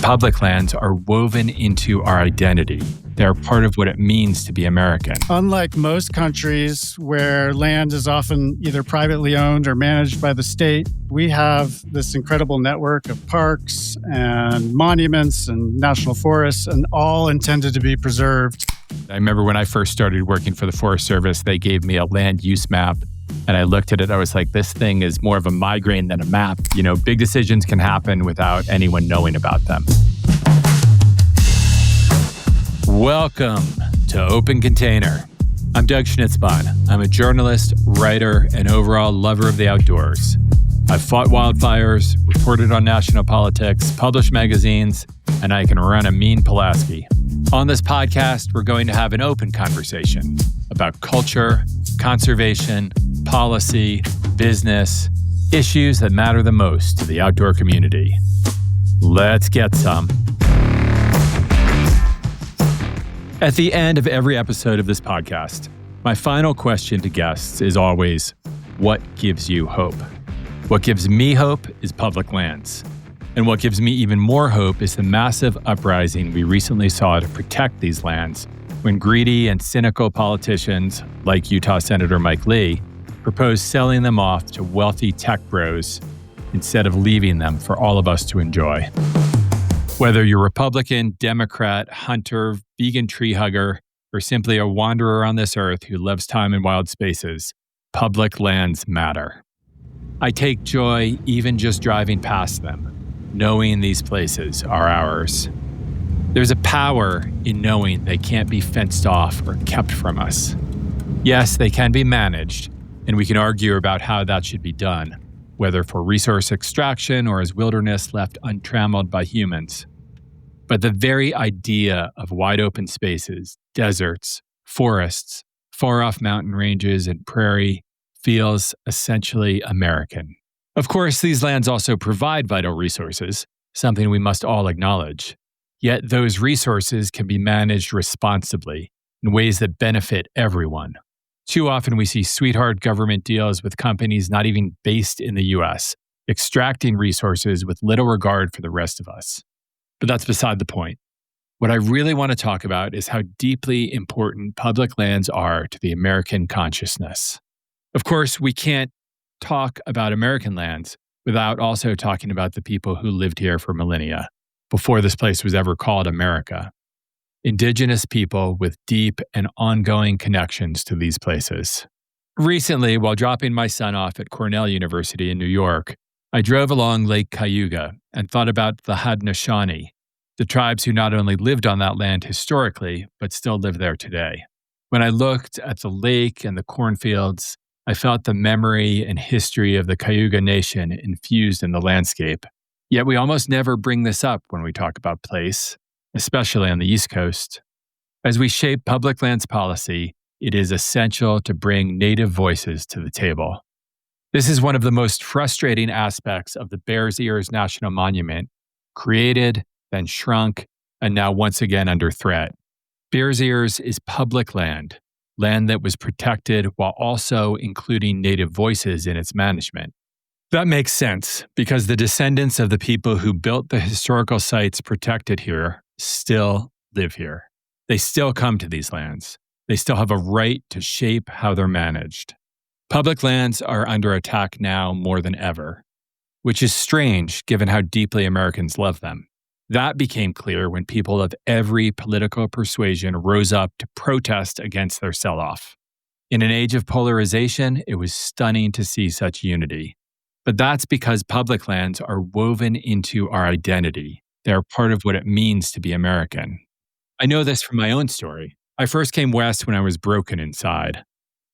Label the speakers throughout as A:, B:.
A: public lands are woven into our identity. They're part of what it means to be American.
B: Unlike most countries where land is often either privately owned or managed by the state, we have this incredible network of parks and monuments and national forests, and all intended to be preserved.
A: I remember when I first started working for the Forest Service, they gave me a land use map. And I looked at it, I was like, this thing is more of a migraine than a map. You know, big decisions can happen without anyone knowing about them. Welcome to Open Container. I'm Doug Schnitzspahn. I'm a journalist, writer, and overall lover of the outdoors. I've fought wildfires, reported on national politics, published magazines, and I can run a mean Pulaski. On this podcast, we're going to have an open conversation about culture, conservation, policy, business, issues that matter the most to the outdoor community. Let's get some. At the end of every episode of this podcast, my final question to guests is always, what gives you hope? What gives me hope is public lands. And what gives me even more hope is the massive uprising we recently saw to protect these lands when greedy and cynical politicians like Utah Senator Mike Lee proposed selling them off to wealthy tech bros instead of leaving them for all of us to enjoy. Whether you're Republican, Democrat, hunter, vegan tree hugger, or simply a wanderer on this earth who loves time in wild spaces, public lands matter. I take joy even just driving past them, knowing these places are ours. There's a power in knowing they can't be fenced off or kept from us. Yes, they can be managed, and we can argue about how that should be done, whether for resource extraction or as wilderness left untrammeled by humans. But the very idea of wide open spaces, deserts, forests, far-off mountain ranges, and prairie feels essentially American. Of course, these lands also provide vital resources, something we must all acknowledge. Yet those resources can be managed responsibly in ways that benefit everyone. Too often we see sweetheart government deals with companies not even based in the US, extracting resources with little regard for the rest of us. But that's beside the point. What I really want to talk about is how deeply important public lands are to the American consciousness. Of course, we can't talk about American lands without also talking about the people who lived here for millennia, before this place was ever called America. Indigenous people with deep and ongoing connections to these places. Recently, while dropping my son off at Cornell University in New York, I drove along Lake Cayuga and thought about the Haudenosaunee, the tribes who not only lived on that land historically, but still live there today. When I looked at the lake and the cornfields, I felt the memory and history of the Cayuga Nation infused in the landscape. Yet we almost never bring this up when we talk about place, especially on the East Coast. As we shape public lands policy, it is essential to bring Native voices to the table. This is one of the most frustrating aspects of the Bears Ears National Monument, created, then shrunk, and now once again under threat. Bears Ears is public land that was protected while also including Native voices in its management. That makes sense because the descendants of the people who built the historical sites protected here still live here. They still come to these lands. They still have a right to shape how they're managed. Public lands are under attack now more than ever, which is strange given how deeply Americans love them. That became clear when people of every political persuasion rose up to protest against their sell-off. In an age of polarization, it was stunning to see such unity. But that's because public lands are woven into our identity. They're part of what it means to be American. I know this from my own story. I first came west when I was broken inside,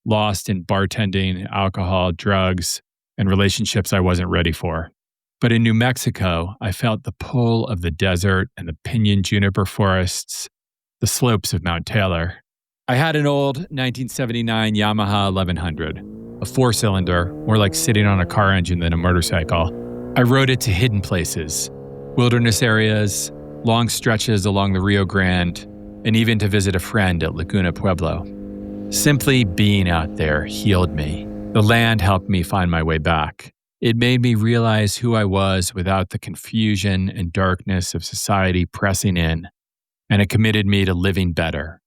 A: lost in bartending, alcohol, drugs, and relationships I wasn't ready for. But in New Mexico, I felt the pull of the desert and the pinyon juniper forests, the slopes of Mount Taylor. I had an old 1979 Yamaha 1100, a four-cylinder, more like sitting on a car engine than a motorcycle. I rode it to hidden places, wilderness areas, long stretches along the Rio Grande, and even to visit a friend at Laguna Pueblo. Simply being out there healed me. The land helped me find my way back. It made me realize who I was without the confusion and darkness of society pressing in, and it committed me to living better,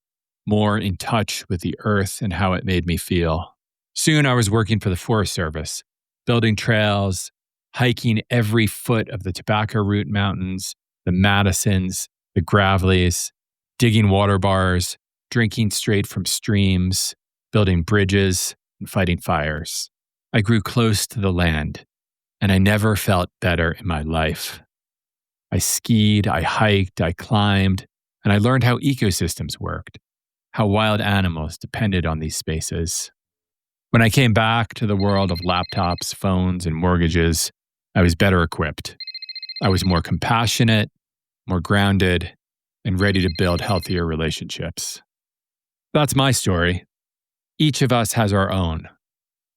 A: more in touch with the earth and how it made me feel. Soon I was working for the Forest Service, building trails, hiking every foot of the Tobacco Root Mountains, the Madisons, the Graveleys, digging water bars, drinking straight from streams, building bridges, and fighting fires. I grew close to the land, and I never felt better in my life. I skied, I hiked, I climbed, and I learned how ecosystems worked, how wild animals depended on these spaces. When I came back to the world of laptops, phones, and mortgages, I was better equipped. I was more compassionate, more grounded, and ready to build healthier relationships. That's my story. Each of us has our own,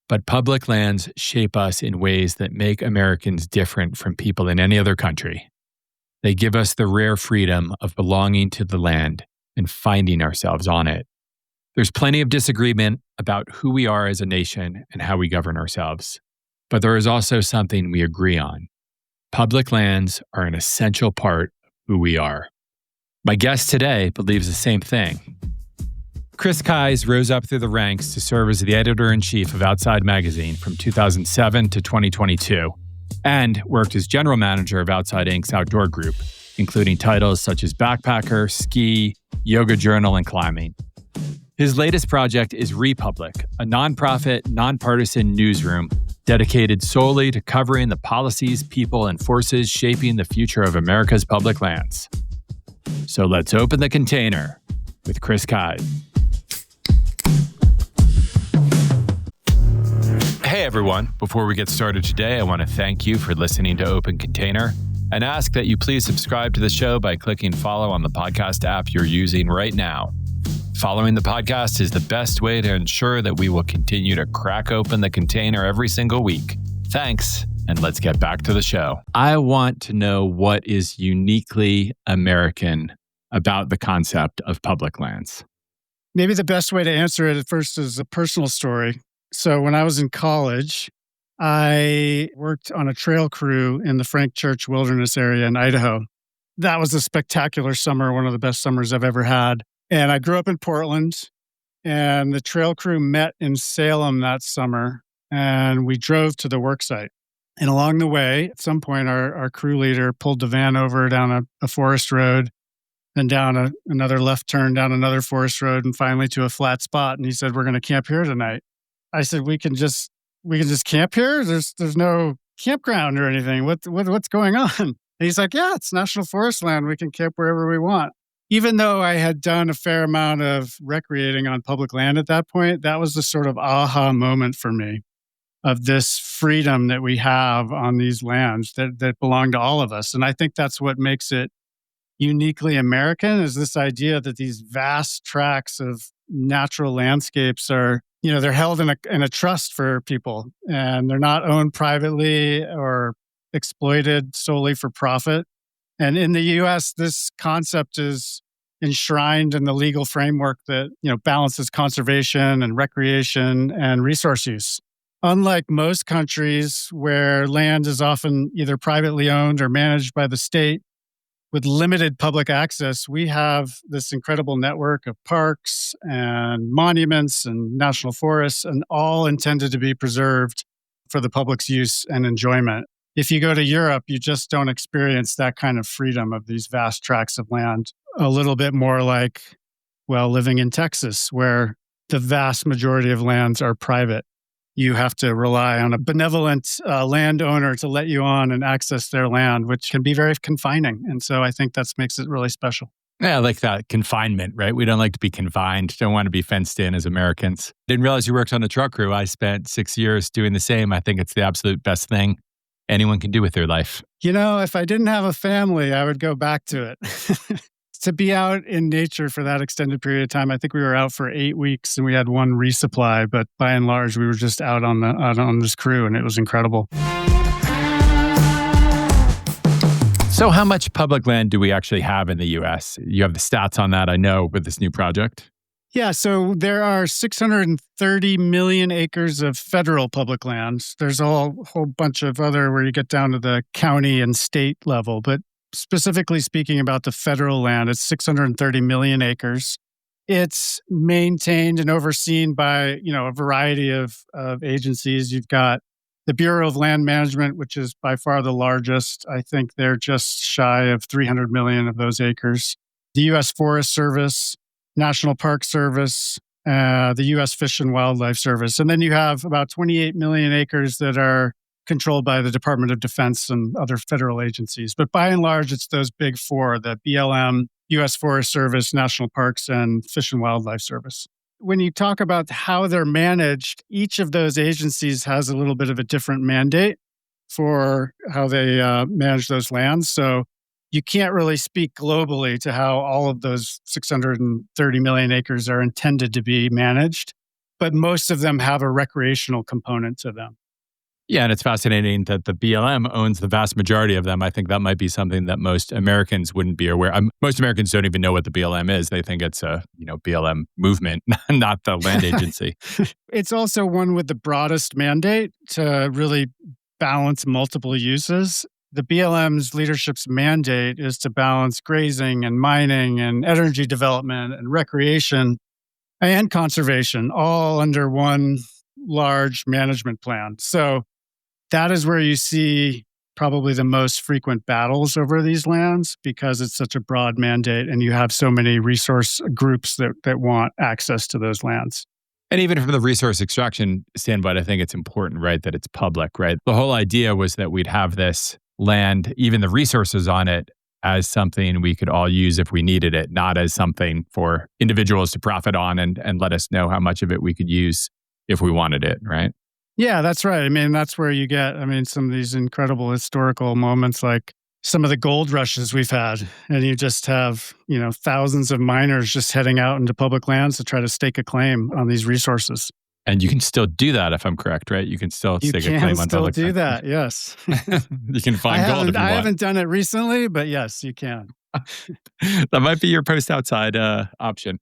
A: but public lands shape us in ways that make Americans different from people in any other country. They give us the rare freedom of belonging to the land and finding ourselves on it. There's plenty of disagreement about who we are as a nation and how we govern ourselves, but there is also something we agree on. Public lands are an essential part of who we are. My guest today believes the same thing. Chris Keyes rose up through the ranks to serve as the editor-in-chief of Outside Magazine from 2007 to 2022, and worked as general manager of Outside Inc.'s outdoor group, including titles such as Backpacker, Ski, Yoga Journal, and Climbing. His latest project is Republic, a nonprofit, nonpartisan newsroom dedicated solely to covering the policies, people, and forces shaping the future of America's public lands. So let's open the container with Chris Keyes. Hey everyone, before we get started today, I want to thank you for listening to Open Container and ask that you please subscribe to the show by clicking follow on the podcast app you're using right now. Following the podcast is the best way to ensure that we will continue to crack open the container every single week. Thanks, and let's get back to the show. I want to know what is uniquely American about the concept of public lands.
B: Maybe the best way to answer it at first is a personal story. So when I was in college, I worked on a trail crew in the Frank Church Wilderness area in Idaho. That was a spectacular summer, one of the best summers I've ever had. And I grew up in Portland, and the trail crew met in Salem that summer, and we drove to the work site. And along the way, at some point, our crew leader pulled the van over down a forest road, then down another left turn, down another forest road, and finally to a flat spot. And he said, "We're going to camp here tonight." I said, we can just camp here? There's no campground or anything. What's going on? And he's like, "Yeah, it's national forest land. We can camp wherever we want." Even though I had done a fair amount of recreating on public land at that point, that was the sort of aha moment for me of this freedom that we have on these lands that belong to all of us. And I think that's what makes it uniquely American, is this idea that these vast tracts of natural landscapes are, they're held in a trust for people, and they're not owned privately or exploited solely for profit. And in the U.S., this concept is enshrined in the legal framework that, balances conservation and recreation and resource use. Unlike most countries where land is often either privately owned or managed by the state with limited public access, we have this incredible network of parks and monuments and national forests, and all intended to be preserved for the public's use and enjoyment. If you go to Europe, you just don't experience that kind of freedom of these vast tracts of land. A little bit more like, living in Texas, where the vast majority of lands are private. You have to rely on a benevolent landowner to let you on and access their land, which can be very confining. And so I think that makes it really special.
A: Yeah, I like that confinement, right? We don't like to be confined, don't want to be fenced in as Americans. Didn't realize you worked on a truck crew. I spent 6 years doing the same. I think it's the absolute best thing anyone can do with their life.
B: If I didn't have a family, I would go back to it. To be out in nature for that extended period of time. I think we were out for 8 weeks and we had one resupply, but by and large, we were just out on this crew, and it was incredible.
A: So how much public land do we actually have in the U.S.? You have the stats on that, I know, with this new project.
B: Yeah, so there are 630 million acres of federal public lands. There's a whole bunch of other where you get down to the county and state level, but specifically speaking about the federal land, it's 630 million acres. It's maintained and overseen by, a variety of agencies. You've got the Bureau of Land Management, which is by far the largest. I think they're just shy of 300 million of those acres. The U.S. Forest Service, National Park Service, the U.S. Fish and Wildlife Service. And then you have about 28 million acres that are controlled by the Department of Defense and other federal agencies. But by and large, it's those big four, the BLM, U.S. Forest Service, National Parks, and Fish and Wildlife Service. When you talk about how they're managed, each of those agencies has a little bit of a different mandate for how they manage those lands. So you can't really speak globally to how all of those 630 million acres are intended to be managed, but most of them have a recreational component to them.
A: Yeah, and it's fascinating that the BLM owns the vast majority of them. I think that might be something that most Americans wouldn't be aware. Most Americans don't even know what the BLM is. They think it's a BLM movement, not the land agency.
B: It's also one with the broadest mandate to really balance multiple uses. The BLM's leadership's mandate is to balance grazing and mining and energy development and recreation and conservation all under one large management plan. So that is where you see probably the most frequent battles over these lands because it's such a broad mandate and you have so many resource groups that want access to those lands.
A: And even from the resource extraction standpoint, I think it's important, right, that it's public, right? The whole idea was that we'd have this land, even the resources on it, as something we could all use if we needed it, not as something for individuals to profit on and let us know how much of it we could use if we wanted it, right?
B: Yeah, that's right. I mean, that's where you get, some of these incredible historical moments like some of the gold rushes we've had. And you just have, thousands of miners just heading out into public lands to try to stake a claim on these resources.
A: And you can still do that if I'm correct, right? You can still stake a claim on public land.
B: You can still do that, yes.
A: You can find gold if you want.
B: I haven't done it recently, but yes, you can.
A: That might be your post outside option.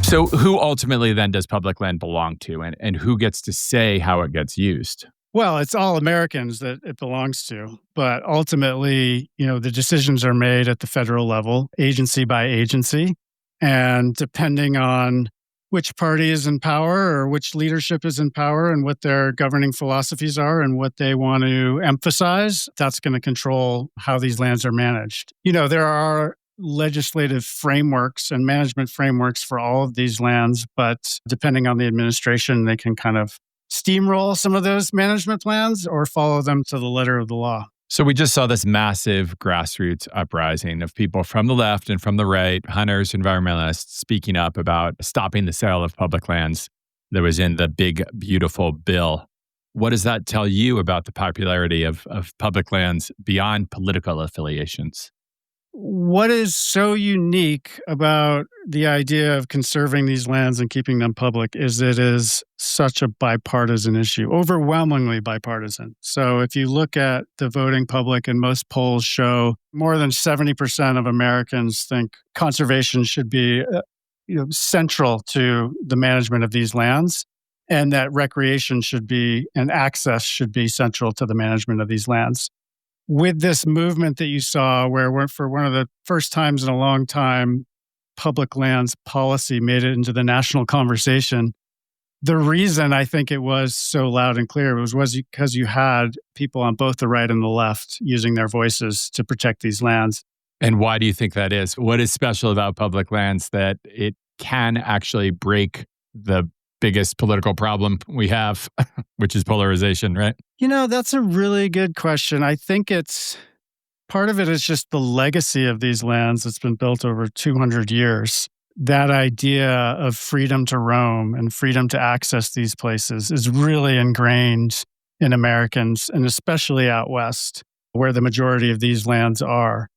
A: So who ultimately then does public land belong to and who gets to say how it gets used?
B: Well, it's all Americans that it belongs to. But ultimately, the decisions are made at the federal level, agency by agency. And depending on which party is in power or which leadership is in power and what their governing philosophies are and what they want to emphasize, that's going to control how these lands are managed. There are legislative frameworks and management frameworks for all of these lands, but depending on the administration, they can kind of steamroll some of those management plans or follow them to the letter of the law.
A: So we just saw this massive grassroots uprising of people from the left and from the right, hunters, environmentalists, speaking up about stopping the sale of public lands that was in the big, beautiful bill. What does that tell you about the popularity of public lands beyond political affiliations?
B: What is so unique about the idea of conserving these lands and keeping them public is it is such a bipartisan issue, overwhelmingly bipartisan. So if you look at the voting public, and most polls show more than 70% of Americans think conservation should be central to the management of these lands, and that recreation should be and access should be central to the management of these lands. With this movement that you saw, where for one of the first times in a long time, public lands policy made it into the national conversation, the reason I think it was so loud and clear was because you had people on both the right and the left using their voices to protect these lands.
A: And why do you think that is? What is special about public lands that it can actually break the biggest political problem we have, which is polarization, right?
B: That's a really good question. I think part of it is just the legacy of these lands that's been built over 200 years. That idea of freedom to roam and freedom to access these places is really ingrained in Americans, and especially out west, where the majority of these lands are.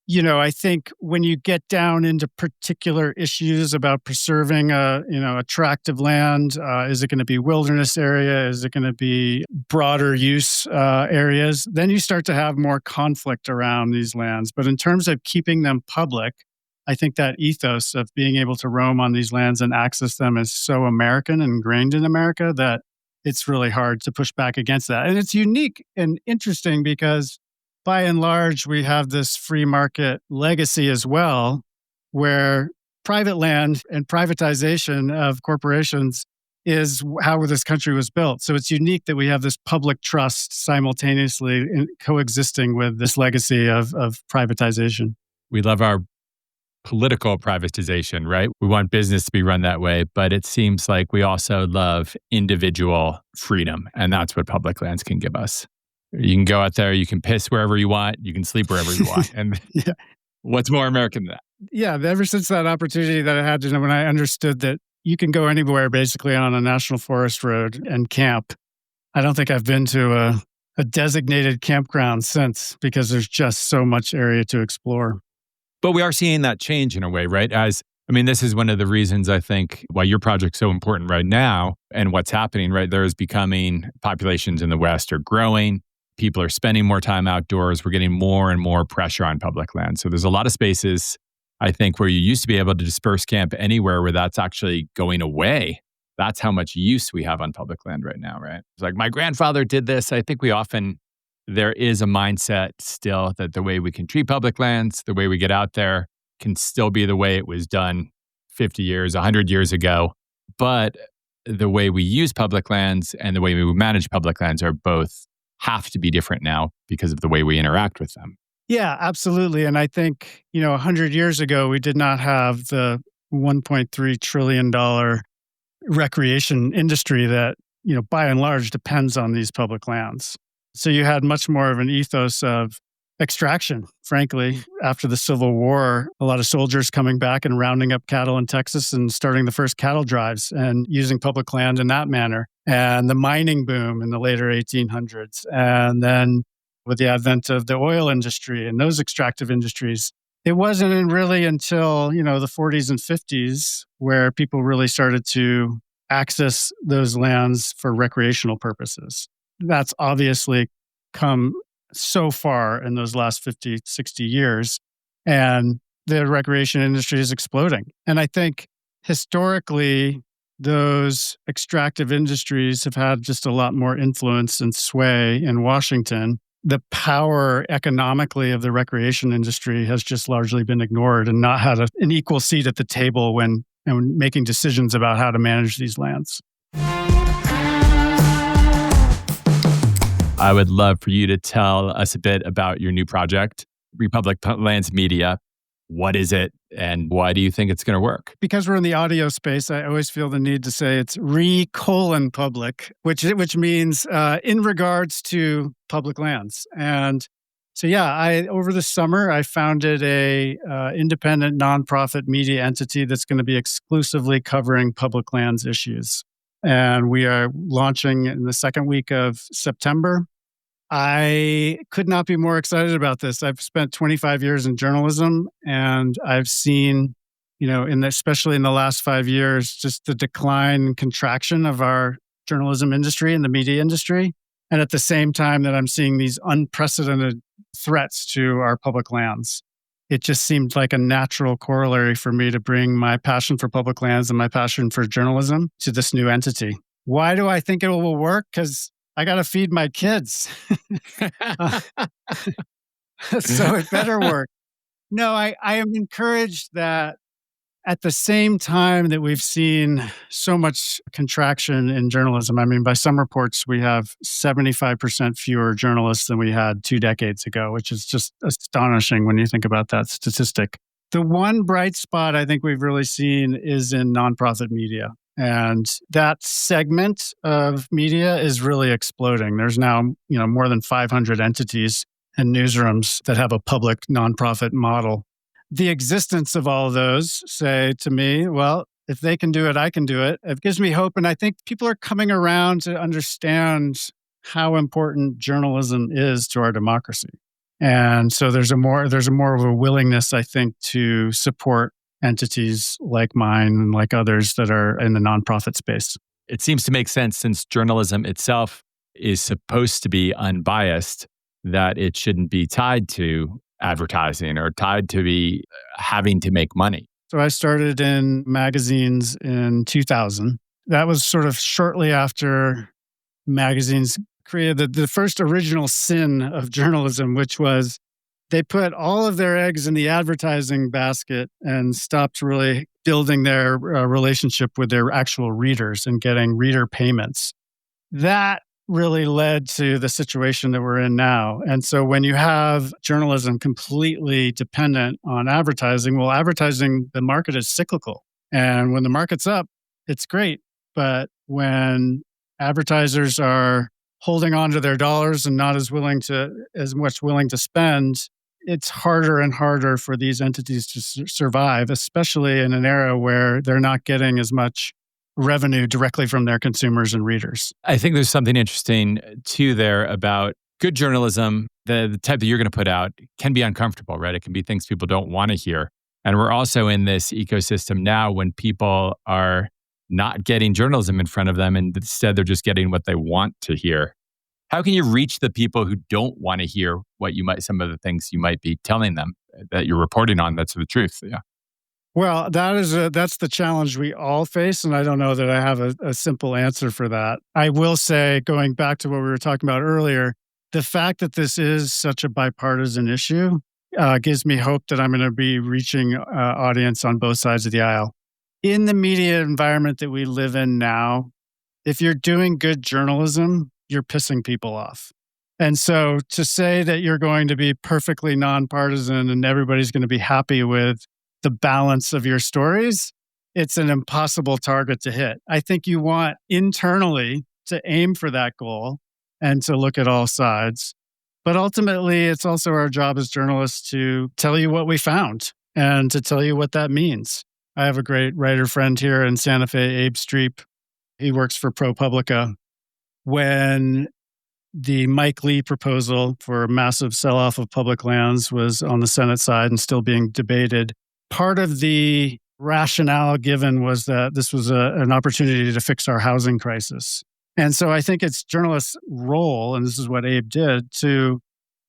B: I think when you get down into particular issues about preserving a tract of land, is it going to be wilderness area? Is it going to be broader use areas? Then you start to have more conflict around these lands. But in terms of keeping them public, I think that ethos of being able to roam on these lands and access them is so American and ingrained in America that it's really hard to push back against that. And it's unique and interesting because by and large, we have this free market legacy as well, where private land and privatization of corporations is how this country was built. So it's unique that we have this public trust simultaneously coexisting with this legacy of privatization.
A: We love our political privatization, right? We want business to be run that way, but it seems like we also love individual freedom, and that's what public lands can give us. You can go out there, you can piss wherever you want, you can sleep wherever you want. And
B: Yeah.
A: What's more American than that?
B: Yeah, ever since that opportunity that I had to know when I understood that you can go anywhere basically on a national forest road and camp, I don't think I've been to a designated campground since because there's just so much area to explore.
A: But we are seeing that change in a way, right? This is one of the reasons I think why your project's so important right now and what's happening, right? There is becoming populations in the West are growing. People are spending more time outdoors. We're getting more and more pressure on public land. So there's a lot of spaces, I think, where you used to be able to disperse camp anywhere where that's actually going away. That's how much use we have on public land right now, right? It's like my grandfather did this. I think there is a mindset still that the way we can treat public lands, the way we get out there can still be the way it was done 50 years, 100 years ago. But the way we use public lands and the way we manage public lands are both have to be different now because of the way we interact with them.
B: Yeah, absolutely. And I think, 100 years ago, we did not have the $1.3 trillion recreation industry that, by and large depends on these public lands. So you had much more of an ethos of extraction, frankly. After the Civil War, a lot of soldiers coming back and rounding up cattle in Texas and starting the first cattle drives and using public land in that manner. And the mining boom in the later 1800s. And then with the advent of the oil industry and those extractive industries, it wasn't really until, the 40s and 50s where people really started to access those lands for recreational purposes. That's obviously come so far in those last 50, 60 years. And the recreation industry is exploding. And I think historically, those extractive industries have had just a lot more influence and sway in Washington. The power economically of the recreation industry has just largely been ignored and not had an equal seat at the table when making decisions about how to manage these lands.
A: I would love for you to tell us a bit about your new project, Republic Lands Media. What is it and why do you think it's going to work?
B: Because we're in the audio space, I always feel the need to say it's public, which means in regards to public lands. And so, over the summer, I founded a independent nonprofit media entity that's going to be exclusively covering public lands issues. And we are launching in the second week of September. I could not be more excited about this. I've spent 25 years in journalism, and I've seen, especially in the last 5 years, just the decline and contraction of our journalism industry and the media industry. And at the same time that I'm seeing these unprecedented threats to our public lands, it just seemed like a natural corollary for me to bring my passion for public lands and my passion for journalism to this new entity. Why do I think it will work? Because I got to feed my kids. So it better work. No, I am encouraged that at the same time that we've seen so much contraction in journalism, by some reports, we have 75% fewer journalists than we had 2 decades ago, which is just astonishing when you think about that statistic. The one bright spot I think we've really seen is in nonprofit media. And that segment of media is really exploding. There's now, more than 500 entities and newsrooms that have a public nonprofit model. The existence of all of those say to me, well, if they can do it, I can do it. It gives me hope. And I think people are coming around to understand how important journalism is to our democracy. And so there's a more of a willingness, I think, to support entities like mine and like others that are in the nonprofit space.
A: It seems to make sense since journalism itself is supposed to be unbiased, that it shouldn't be tied to advertising or tied to be having to make money?
B: So I started in magazines in 2000. That was sort of shortly after magazines created the first original sin of journalism, which was they put all of their eggs in the advertising basket and stopped really building their relationship with their actual readers and getting reader payments. That really led to the situation that we're in now. And so when you have journalism completely dependent on advertising, well, advertising, the market is cyclical. And when the market's up, it's great. But when advertisers are holding on to their dollars and not as much willing to spend, it's harder and harder for these entities to survive, especially in an era where they're not getting as much revenue directly from their consumers and readers.
A: I think there's something interesting too there about good journalism. The type that you're going to put out can be uncomfortable, right? It can be things people don't want to hear. And we're also in this ecosystem now when people are not getting journalism in front of them and instead they're just getting what they want to hear. How can you reach the people who don't want to hear some of the things you might be telling them that you're reporting on that's the truth? Yeah.
B: Well, that's the challenge we all face, and I don't know that I have a simple answer for that. I will say, going back to what we were talking about earlier, the fact that this is such a bipartisan issue gives me hope that I'm going to be reaching audience on both sides of the aisle. In the media environment that we live in now, if you're doing good journalism, you're pissing people off. And so to say that you're going to be perfectly nonpartisan and everybody's going to be happy with the balance of your stories, it's an impossible target to hit. I think you want internally to aim for that goal and to look at all sides. But ultimately, it's also our job as journalists to tell you what we found and to tell you what that means. I have a great writer friend here in Santa Fe, Abe Streep. He works for ProPublica. When the Mike Lee proposal for a massive sell-off of public lands was on the Senate side and still being debated, part of the rationale given was that this was an opportunity to fix our housing crisis. And so I think it's journalists' role, and this is what Abe did, to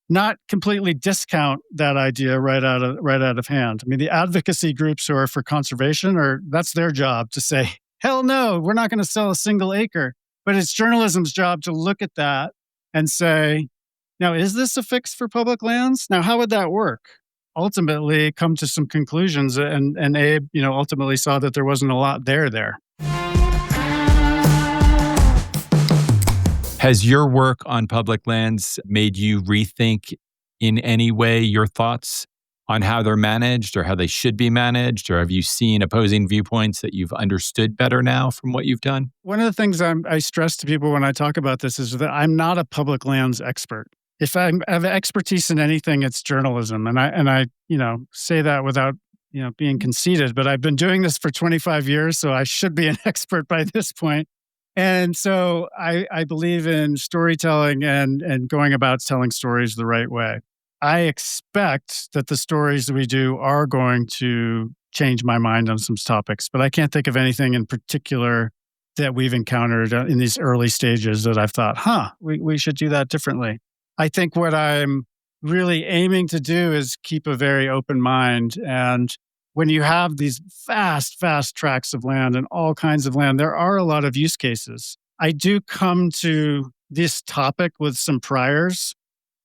B: not completely discount that idea right out of hand. I mean, the advocacy groups who are for conservation, that's their job to say, hell no, we're not going to sell a single acre. But it's journalism's job to look at that and say, now, is this a fix for public lands? Now, how would that work? Ultimately, come to some conclusions. And Abe, ultimately saw that there wasn't a lot there.
A: Has your work on public lands made you rethink in any way your thoughts on how they're managed or how they should be managed? Or have you seen opposing viewpoints that you've understood better now from what you've done?
B: One of the things I stress to people when I talk about this is that I'm not a public lands expert. If I have expertise in anything, it's journalism. And I say that without, being conceited, but I've been doing this for 25 years, so I should be an expert by this point. And so I believe in storytelling and going about telling stories the right way. I expect that the stories that we do are going to change my mind on some topics, but I can't think of anything in particular that we've encountered in these early stages that I've thought, we should do that differently. I think what I'm really aiming to do is keep a very open mind. And when you have these vast tracts of land and all kinds of land, there are a lot of use cases. I do come to this topic with some priors,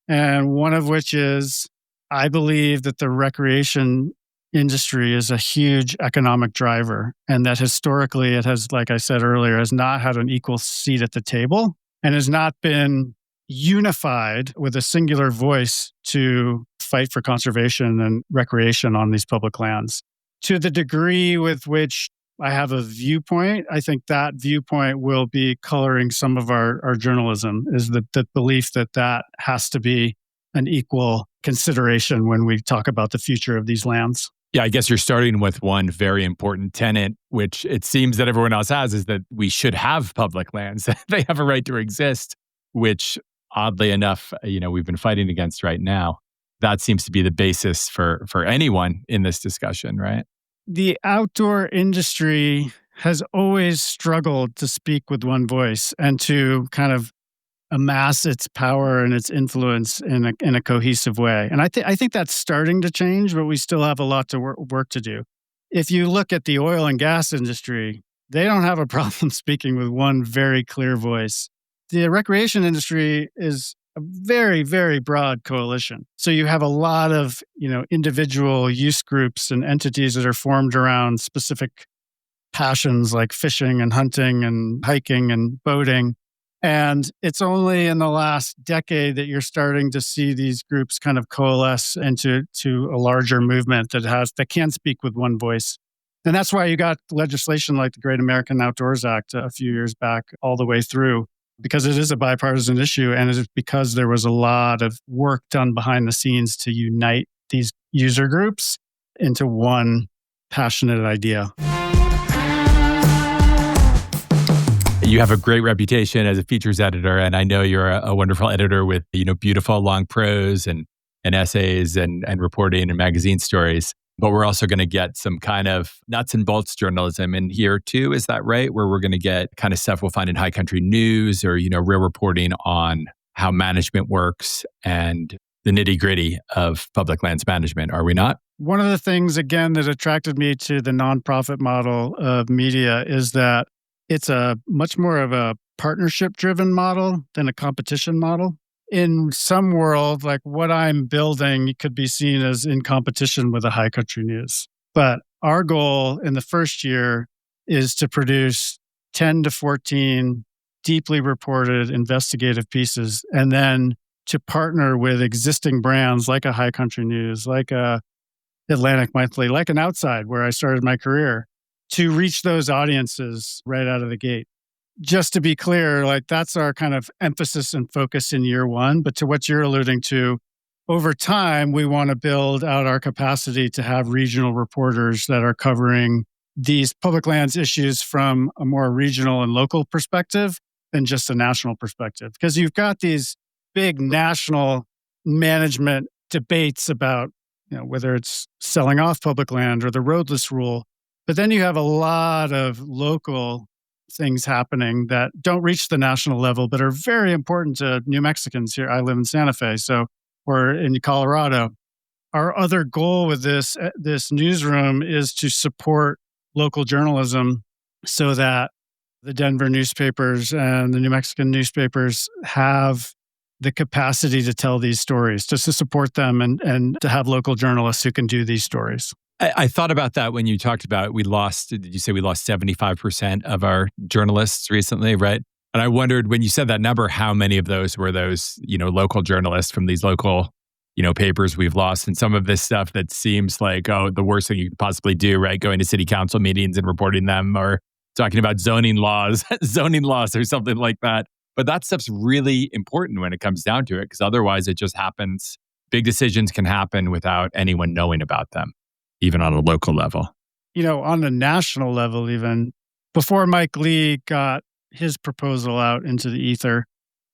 B: and one of which is I believe that the recreation industry is a huge economic driver, and that historically it has, like I said earlier, has not had an equal seat at the table and has not been unified with a singular voice to fight for conservation and recreation on these public lands. To the degree with which I have a viewpoint, I think that viewpoint will be coloring some of our journalism, is the belief that has to be an equal consideration when we talk about the future of these lands.
A: Yeah, I guess you're starting with one very important tenet, which it seems that everyone else has, is that we should have public lands. They have a right to exist, which oddly enough, we've been fighting against right now. That seems to be the basis for anyone in this discussion, right?
B: The outdoor industry has always struggled to speak with one voice and to kind of amass its power and its influence in a cohesive way. And I think that's starting to change, but we still have a lot to work to do. If you look at the oil and gas industry, they don't have a problem speaking with one very clear voice. The recreation industry is a very, very broad coalition. So you have a lot of, individual use groups and entities that are formed around specific passions like fishing and hunting and hiking and boating. And it's only in the last decade that you're starting to see these groups kind of coalesce into a larger movement that can speak with one voice. And that's why you got legislation like the Great American Outdoors Act a few years back all the way through, because it is a bipartisan issue, and it is because there was a lot of work done behind the scenes to unite these user groups into one passionate idea.
A: You have a great reputation as a features editor, and I know you're a wonderful editor with beautiful long prose and essays and reporting and magazine stories. But we're also going to get some kind of nuts and bolts journalism in here too. Is that right? Where we're going to get kind of stuff we'll find in high country news or real reporting on how management works and the nitty gritty of public lands management. Are we not?
B: One of the things, again, that attracted me to the nonprofit model of media is that it's a much more of a partnership-driven model than a competition model. In some world, like what I'm building could be seen as in competition with the high country news. But our goal in the first year is to produce 10 to 14 deeply reported investigative pieces, and then to partner with existing brands like a high country news, like a Atlantic Monthly, like an Outside, where I started my career, to reach those audiences right out of the gate. Just to be clear, like that's our kind of emphasis and focus in year one. But to what you're alluding to, over time, we want to build out our capacity to have regional reporters that are covering these public lands issues from a more regional and local perspective than just a national perspective. Because you've got these big national management debates about, whether it's selling off public land or the roadless rule. But then you have a lot of local things happening that don't reach the national level, but are very important to New Mexicans here. I live in Santa Fe, or in Colorado. Our other goal with this newsroom is to support local journalism so that the Denver newspapers and the New Mexican newspapers have the capacity to tell these stories, just to support them and to have local journalists who can do these stories.
A: I thought about that when you talked about did you say we lost 75% of our journalists recently, right? And I wondered when you said that number, how many of those were those, local journalists from these local, papers we've lost. And some of this stuff that seems like, the worst thing you could possibly do, right? Going to city council meetings and reporting them, or talking about zoning laws or something like that. But that stuff's really important when it comes down to it, because otherwise it just happens. Big decisions can happen without anyone knowing about them, even on a local level.
B: On a national level, even before Mike Lee got his proposal out into the ether,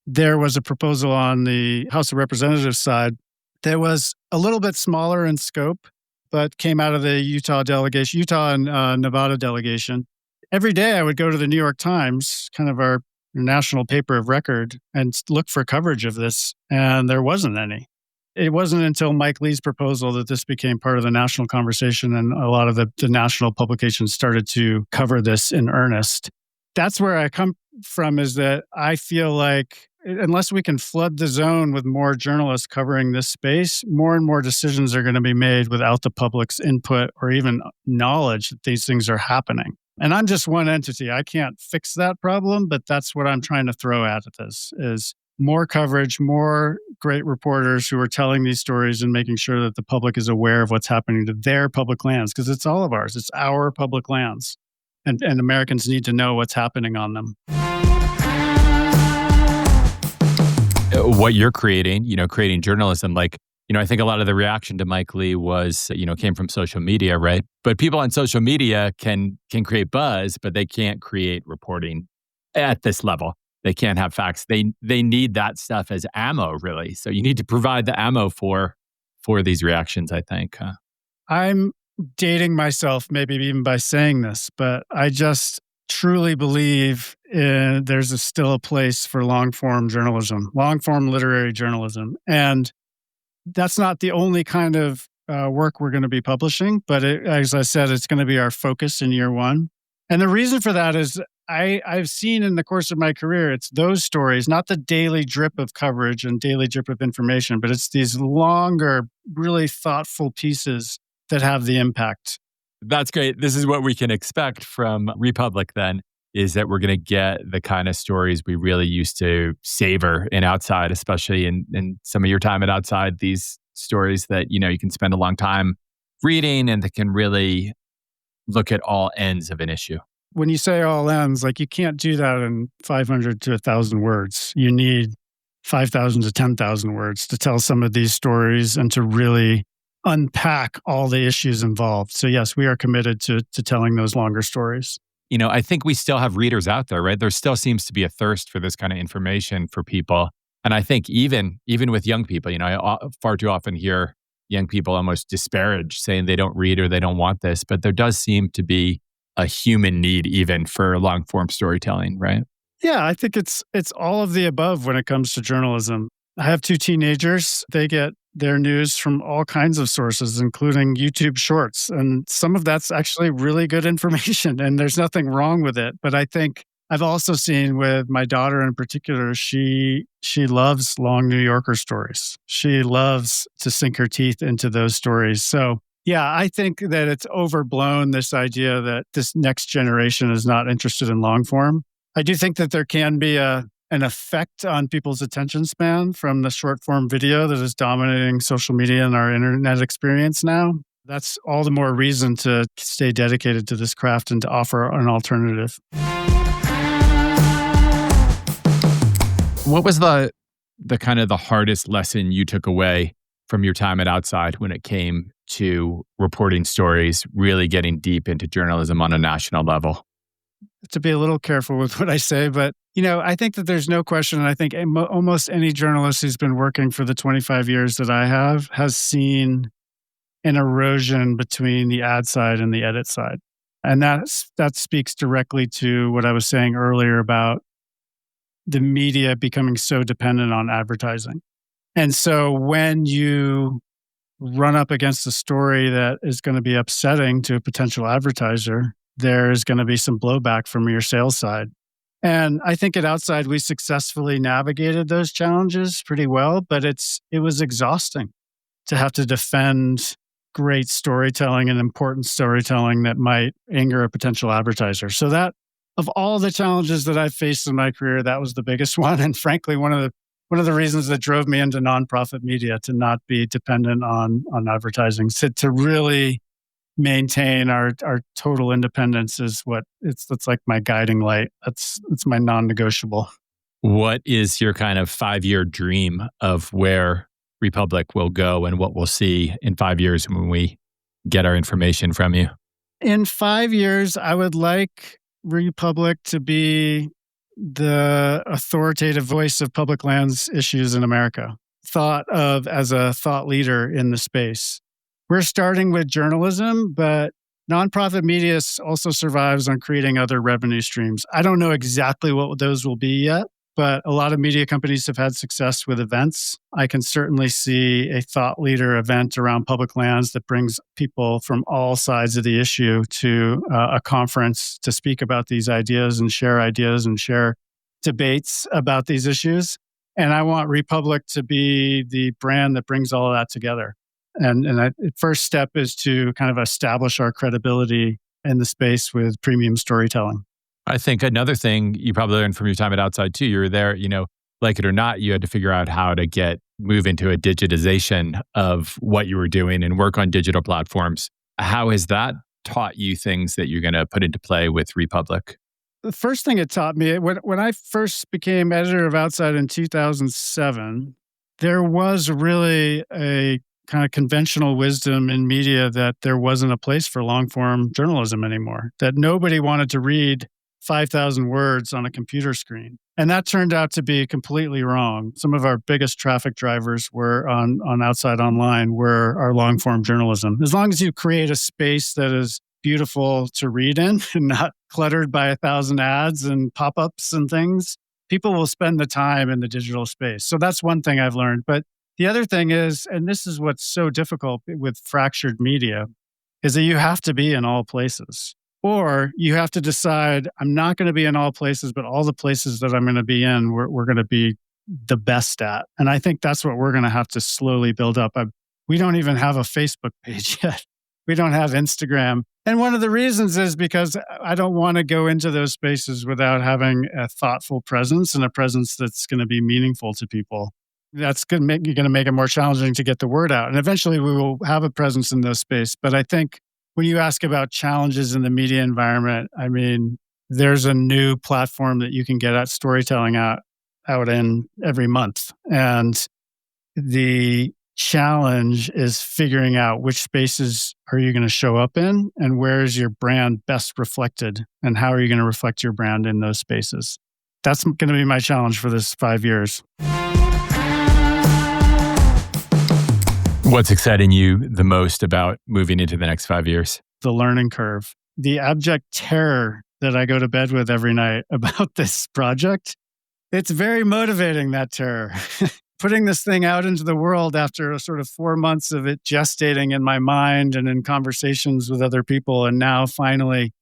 B: there was a proposal on the House of Representatives side that was a little bit smaller in scope, but came out of the Utah and Nevada delegation. Every day I would go to the New York Times, kind of our national paper of record, and look for coverage of this, and there wasn't any. It wasn't until Mike Lee's proposal that this became part of the national conversation, and a lot of the national publications started to cover this in earnest. That's where I come from, is that I feel like unless we can flood the zone with more journalists covering this space, more and more decisions are going to be made without the public's input or even knowledge that these things are happening. And I'm just one entity. I can't fix that problem, but that's what I'm trying to throw at this is more coverage, more great reporters who are telling these stories and making sure that the public is aware of what's happening to their public lands, because it's all of ours. It's our public lands. And Americans need to know what's happening on them.
A: What you're creating, creating journalism, I think a lot of the reaction to Mike Lee was, came from social media, right? But people on social media can create buzz, but they can't create reporting at this level. They can't have facts. They need that stuff as ammo, really. So you need to provide the ammo for these reactions, I think.
B: I'm dating myself, maybe even by saying this, but I just truly believe there's still a place for long-form journalism, long-form literary journalism. And that's not the only kind of work we're going to be publishing, but as I said, it's going to be our focus in year one. And the reason for that is I've seen in the course of my career, it's those stories, not the daily drip of coverage and daily drip of information, but it's these longer, really thoughtful pieces that have the impact.
A: That's great. This is what we can expect from Republic then, is that we're going to get the kind of stories we really used to savor in Outside, especially in some of your time at Outside, these stories that, you can spend a long time reading and that can really look at all ends of an issue.
B: When you say all ends, like you can't do that in 500 to 1,000 words. You need 5,000 to 10,000 words to tell some of these stories and to really unpack all the issues involved. So yes, we are committed to telling those longer stories.
A: I think we still have readers out there, right? There still seems to be a thirst for this kind of information for people. And I think even with young people, I far too often hear young people almost disparage, saying they don't read or they don't want this. But there does seem to be a human need even for long form storytelling, right?
B: Yeah, I think it's all of the above when it comes to journalism. I have 2 teenagers. They get their news from all kinds of sources, including YouTube shorts. And some of that's actually really good information, and there's nothing wrong with it. But I think I've also seen with my daughter in particular, she loves long New Yorker stories. She loves to sink her teeth into those stories. So yeah, I think that it's overblown, this idea that this next generation is not interested in long form. I do think that there can be an effect on people's attention span from the short form video that is dominating social media and our internet experience now. That's all the more reason to stay dedicated to this craft and to offer an alternative.
A: What was the kind of the hardest lesson you took away from your time at Outside when it came to reporting stories, really getting deep into journalism on a national level?
B: To be a little careful with what I say, but I think that there's no question, and I think almost any journalist who's been working for the 25 years that I have has seen an erosion between the ad side and the edit side. And that speaks directly to what I was saying earlier about the media becoming so dependent on advertising. And so when you run up against a story that is going to be upsetting to a potential advertiser, there's going to be some blowback from your sales side. And I think at Outside, we successfully navigated those challenges pretty well, but it was exhausting to have to defend great storytelling and important storytelling that might anger a potential advertiser. So that, of all the challenges that I've faced in my career, that was the biggest one. And frankly, one of the reasons that drove me into nonprofit media, to not be dependent on advertising, to really maintain our total independence is that's like my guiding light. It's my non-negotiable.
A: What is your kind of 5-year dream of where Republic will go and what we'll see in 5 years when we get our information from you?
B: In 5 years, I would like Republic to be the authoritative voice of public lands issues in America, thought of as a thought leader in the space. We're starting with journalism, but nonprofit media also survives on creating other revenue streams. I don't know exactly what those will be yet, but a lot of media companies have had success with events. I can certainly see a thought leader event around public lands that brings people from all sides of the issue to a conference to speak about these ideas and share debates about these issues. And I want Republic to be the brand that brings all of that together. And the first step is to kind of establish our credibility in the space with premium storytelling.
A: I think another thing you probably learned from your time at Outside too, you were there, like it or not, you had to figure out how to move into a digitization of what you were doing and work on digital platforms. How has that taught you things that you're going to put into play with Republic?
B: The first thing it taught me, when I first became editor of Outside in 2007, there was really a kind of conventional wisdom in media that there wasn't a place for long-form journalism anymore, that nobody wanted to read 5,000 words on a computer screen. And that turned out to be completely wrong. Some of our biggest traffic drivers were on Outside Online were our long-form journalism. As long as you create a space that is beautiful to read in and cluttered by 1,000 ads and pop-ups and things, people will spend the time in the digital space. So that's one thing I've learned. But the other thing is, and this is what's so difficult with fractured media, is that you have to be in all places. Or you have to decide, I'm not going to be in all places, but all the places that I'm going to be in, we're going to be the best at. And I think that's what we're going to have to slowly build up. We don't even have a Facebook page yet. We don't have Instagram. And one of the reasons is because I don't want to go into those spaces without having a thoughtful presence and a presence that's going to be meaningful to people. That's going to make it more challenging to get the word out. And eventually we will have a presence in those spaces. But I think when you ask about challenges in the media environment, I mean, there's a new platform that you can get at storytelling out in every month. And the challenge is figuring out which spaces are you going to show up in and where is your brand best reflected and how are you going to reflect your brand in those spaces. That's going to be my challenge for this 5 years.
A: What's exciting you the most about moving into the next 5 years?
B: The learning curve, the abject terror that I go to bed with every night about this project. It's very motivating, that terror. Putting this thing out into the world after a sort of 4 months of it gestating in my mind and in conversations with other people, and now finally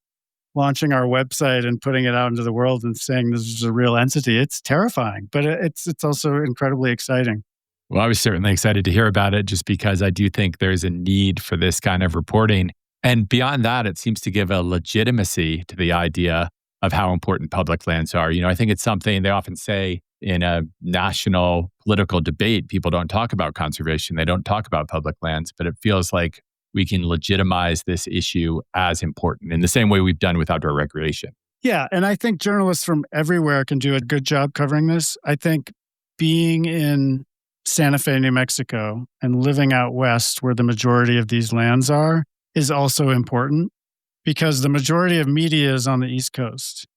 B: launching our website and putting it out into the world and saying this is a real entity. It's terrifying, but it's also incredibly exciting.
A: Well, I was certainly excited to hear about it just because I do think there's a need for this kind of reporting. And beyond that, it seems to give a legitimacy to the idea of how important public lands are. I think it's something they often say in a national political debate, people don't talk about conservation. They don't talk about public lands, but it feels like we can legitimize this issue as important in the same way we've done with outdoor recreation.
B: Yeah. And I think journalists from everywhere can do a good job covering this. I think being in Santa Fe, New Mexico, and living out west where the majority of these lands are is also important because the majority of media is on the East Coast.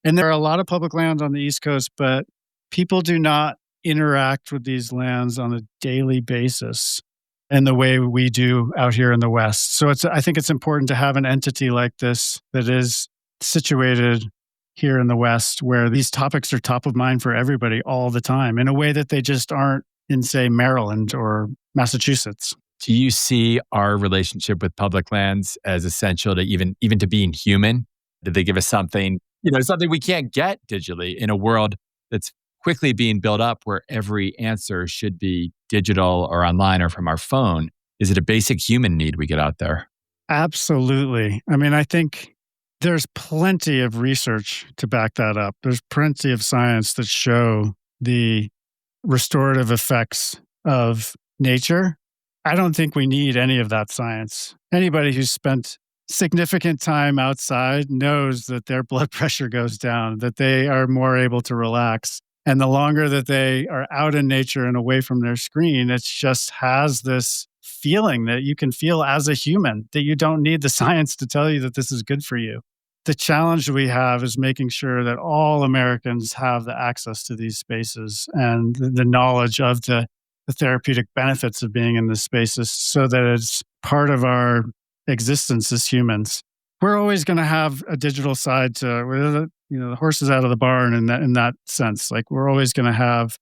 B: And there are a lot of public lands on the East Coast, but people do not interact with these lands on a daily basis in the way we do out here in the West. So I think it's important to have an entity like this that is situated here in the West where these topics are top of mind for everybody all the time in a way that they just aren't in, say, Maryland or Massachusetts.
A: Do you see our relationship with public lands as essential to even to being human? Did they give us something, something we can't get digitally in a world that's quickly being built up where every answer should be digital or online or from our phone? Is it a basic human need we get out there?
B: Absolutely. I mean, I think there's plenty of research to back that up. There's plenty of science that show the restorative effects of nature. I don't think we need any of that science. Anybody who's spent significant time outside knows that their blood pressure goes down, that they are more able to relax. And the longer that they are out in nature and away from their screen, it just has this feeling that you can feel as a human, that you don't need the science to tell you that this is good for you. The challenge we have is making sure that all Americans have the access to these spaces and the knowledge of the therapeutic benefits of being in these spaces so that it's part of our existence as humans. We're always going to have a digital side to, the horse is out of the barn in that sense. Like we're always going to have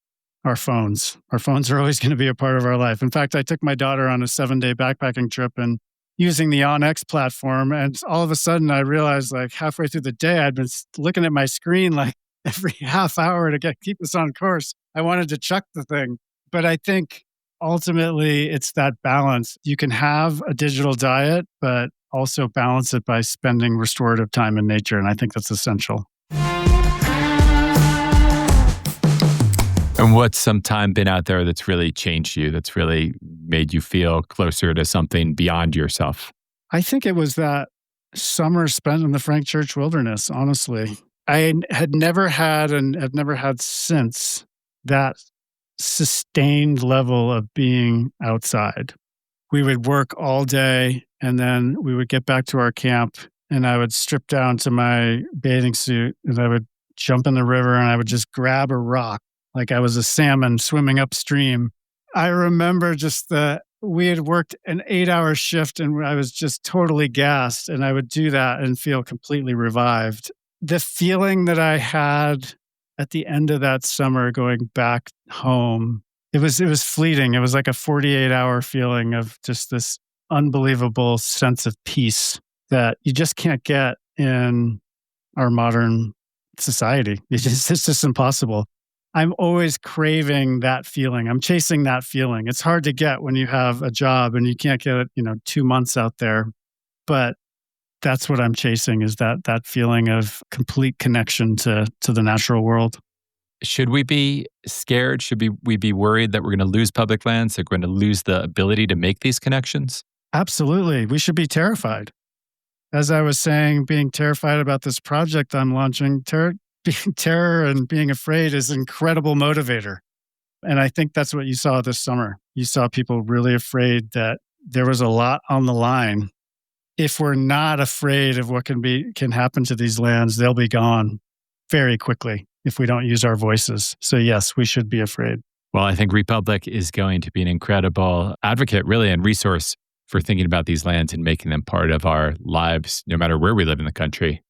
B: our phones. Our phones are always going to be a part of our life. In fact, I took my daughter on a 7-day backpacking trip and using the OnX platform. And all of a sudden I realized like halfway through the day, I'd been looking at my screen like every half hour to keep us on course. I wanted to chuck the thing. But I think ultimately it's that balance. You can have a digital diet, but also balance it by spending restorative time in nature. And I think that's essential.
A: And what's some time been out there that's really changed you, that's really made you feel closer to something beyond yourself?
B: I think it was that summer spent in the Frank Church Wilderness, honestly. I had never had and have never had since that sustained level of being outside. We would work all day and then we would get back to our camp and I would strip down to my bathing suit and I would jump in the river and I would just grab a rock like I was a salmon swimming upstream. I remember just the we had worked an 8-hour shift and I was just totally gassed, and I would do that and feel completely revived. The feeling that I had at the end of that summer going back home, it was fleeting. It was like a 48-hour feeling of just this unbelievable sense of peace that you just can't get in our modern society. it's just impossible. I'm always craving that feeling. I'm chasing that feeling. It's hard to get when you have a job and you can't get it, 2 months out there. But that's what I'm chasing, is that feeling of complete connection to the natural world.
A: Should we be scared? Should we be worried that we're going to lose public lands? That we're going to lose the ability to make these connections?
B: Absolutely. We should be terrified. As I was saying, being terrified about this project I'm launching, terror and being afraid is an incredible motivator. And I think that's what you saw this summer. You saw people really afraid that there was a lot on the line. If we're not afraid of what can happen to these lands, they'll be gone very quickly if we don't use our voices. So yes, we should be afraid.
A: Well, I think Republic is going to be an incredible advocate, really, and resource for thinking about these lands and making them part of our lives, no matter where we live in the country.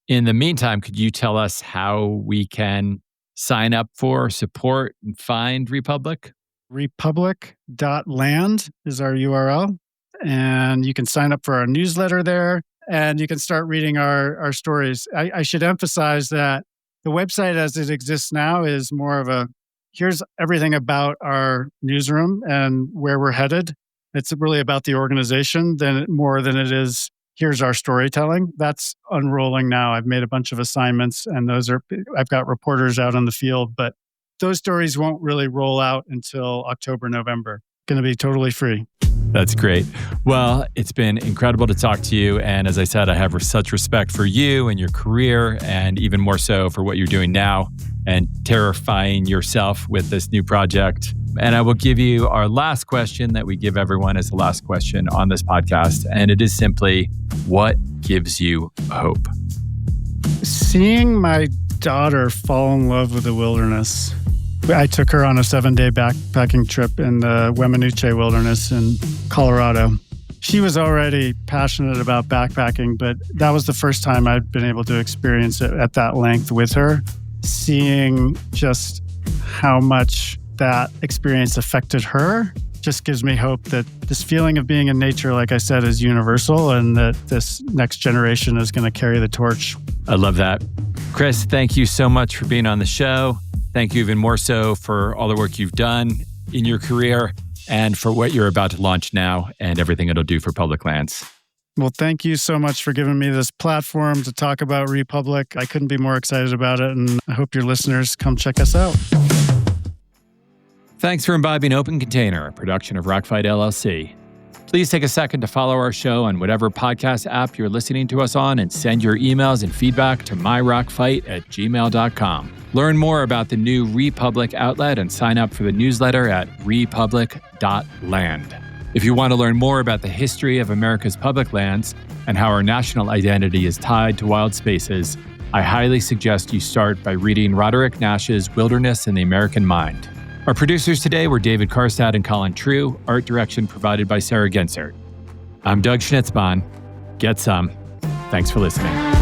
A: In the meantime, could you tell us how we can sign up for, support, and find Republic?
B: Republic.land is our URL. And you can sign up for our newsletter there, and you can start reading our stories. I should emphasize that the website as it exists now is more of here's everything about our newsroom and where we're headed. It's really about the organization more than it is, here's our storytelling. That's unrolling now. I've made a bunch of assignments, and I've got reporters out in the field, but those stories won't really roll out until October, November. Going to be totally free.
A: That's great. Well, it's been incredible to talk to you. And as I said, I have such respect for you and your career, and even more so for what you're doing now and terrifying yourself with this new project. And I will give you our last question that we give everyone as the last question on this podcast. And it is simply, what gives you hope?
B: Seeing my daughter fall in love with the wilderness. I took her on a 7-day backpacking trip in the Weminuche Wilderness in Colorado. She was already passionate about backpacking, but that was the first time I'd been able to experience it at that length with her. Seeing just how much that experience affected her just gives me hope that this feeling of being in nature, like I said, is universal, and that this next generation is going to carry the torch.
A: I love that. Chris, thank you so much for being on the show. Thank you even more so for all the work you've done in your career and for what you're about to launch now and everything it'll do for public lands.
B: Well, thank you so much for giving me this platform to talk about Republic. I couldn't be more excited about it, and I hope your listeners come check us out.
A: Thanks for imbibing Open Container, a production of Rockfight LLC. Please take a second to follow our show on whatever podcast app you're listening to us on, and send your emails and feedback to myrockfight@gmail.com. Learn more about the new Republic outlet and sign up for the newsletter at republic.land. If you want to learn more about the history of America's public lands and how our national identity is tied to wild spaces, I highly suggest you start by reading Roderick Nash's Wilderness and the American Mind. Our producers today were David Karstad and Colin True, art direction provided by Sarah Gensert. I'm Doug Schnitzspahn. Get some. Thanks for listening.